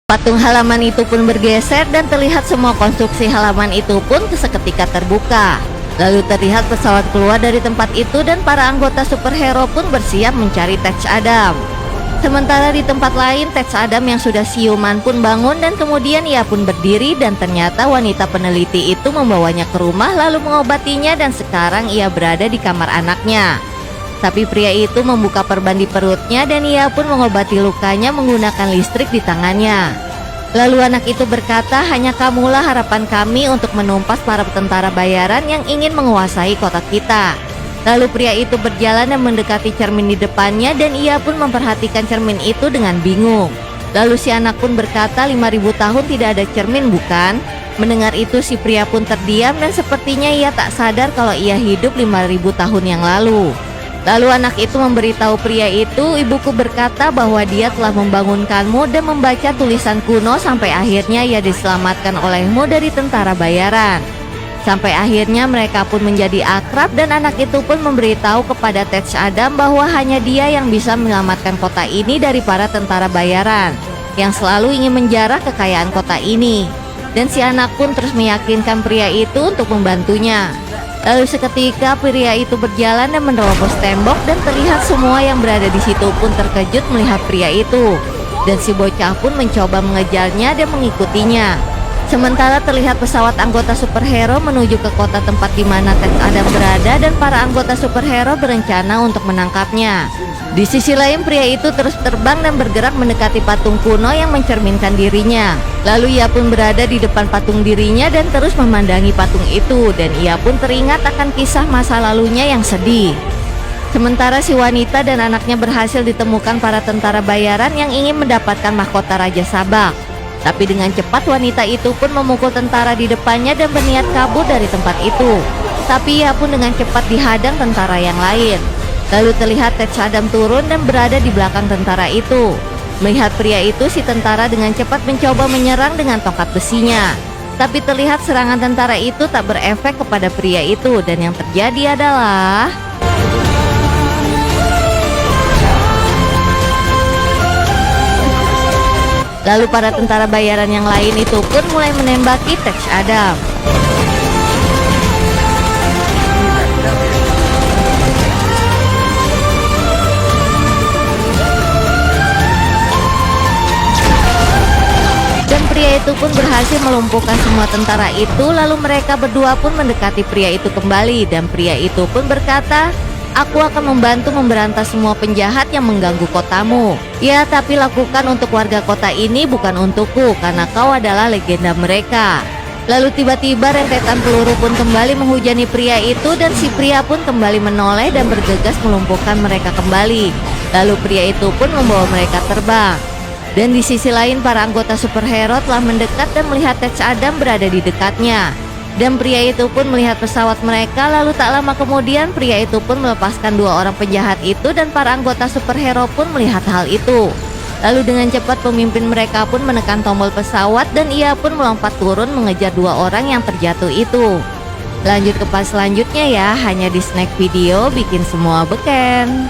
Patung halaman itu pun bergeser dan terlihat semua konstruksi halaman itu pun seketika terbuka. Lalu terlihat pesawat keluar dari tempat itu dan para anggota superhero pun bersiap mencari Tech Adam. Sementara di tempat lain, Tech Adam yang sudah siuman pun bangun dan kemudian ia pun berdiri dan ternyata wanita peneliti itu membawanya ke rumah lalu mengobatinya dan sekarang ia berada di kamar anaknya. Tapi pria itu membuka perban di perutnya dan ia pun mengobati lukanya menggunakan listrik di tangannya. Lalu anak itu berkata, hanya kamulah harapan kami untuk menumpas para tentara bayaran yang ingin menguasai kota kita. Lalu pria itu berjalan dan mendekati cermin di depannya dan ia pun memperhatikan cermin itu dengan bingung. Lalu si anak pun berkata, 5.000 tahun tidak ada cermin bukan? Mendengar itu si pria pun terdiam dan sepertinya ia tak sadar kalau ia hidup 5.000 tahun yang lalu. Lalu anak itu memberitahu pria itu, ibuku berkata bahwa dia telah membangunkanmu dan membaca tulisan kuno sampai akhirnya ia diselamatkan olehmu dari tentara bayaran. Sampai akhirnya mereka pun menjadi akrab dan anak itu pun memberitahu kepada Tech Adam bahwa hanya dia yang bisa menyelamatkan kota ini dari para tentara bayaran yang selalu ingin menjarah kekayaan kota ini. Dan si anak pun terus meyakinkan pria itu untuk membantunya. Lalu seketika pria itu berjalan dan menerobos tembok dan terlihat semua yang berada di situ pun terkejut melihat pria itu. Dan si bocah pun mencoba mengejarnya dan mengikutinya. Sementara terlihat pesawat anggota superhero menuju ke kota tempat di mana Tech Adam berada dan para anggota superhero berencana untuk menangkapnya. Di sisi lain pria itu terus terbang dan bergerak mendekati patung kuno yang mencerminkan dirinya. Lalu ia pun berada di depan patung dirinya dan terus memandangi patung itu dan ia pun teringat akan kisah masa lalunya yang sedih. Sementara si wanita dan anaknya berhasil ditemukan para tentara bayaran yang ingin mendapatkan mahkota Raja Sabak. Tapi dengan cepat wanita itu pun memukul tentara di depannya dan berniat kabur dari tempat itu. Tapi ia pun dengan cepat dihadang tentara yang lain. Lalu terlihat Tech Adam turun dan berada di belakang tentara itu. Melihat pria itu, si tentara dengan cepat mencoba menyerang dengan tongkat besinya. Tapi terlihat serangan tentara itu tak berefek kepada pria itu dan yang terjadi adalah lalu para tentara bayaran yang lain itu pun mulai menembaki Tech Adam. Dan pria itu pun berhasil melumpuhkan semua tentara itu. Lalu mereka berdua pun mendekati pria itu kembali dan pria itu pun berkata, aku akan membantu memberantas semua penjahat yang mengganggu kotamu. Ya, tapi lakukan untuk warga kota ini, bukan untukku, karena kau adalah legenda mereka. Lalu tiba-tiba rentetan peluru pun kembali menghujani pria itu dan si pria pun kembali menoleh dan bergegas melumpuhkan mereka kembali. Lalu pria itu pun membawa mereka terbang. Dan di sisi lain para anggota superhero telah mendekat dan melihat Tech Adam berada di dekatnya. Dan pria itu pun melihat pesawat mereka. Lalu tak lama kemudian pria itu pun melepaskan dua orang penjahat itu dan para anggota superhero pun melihat hal itu. Lalu dengan cepat pemimpin mereka pun menekan tombol pesawat dan ia pun melompat turun mengejar dua orang yang terjatuh itu. Lanjut ke part selanjutnya ya, hanya di Snack Video bikin semua beken.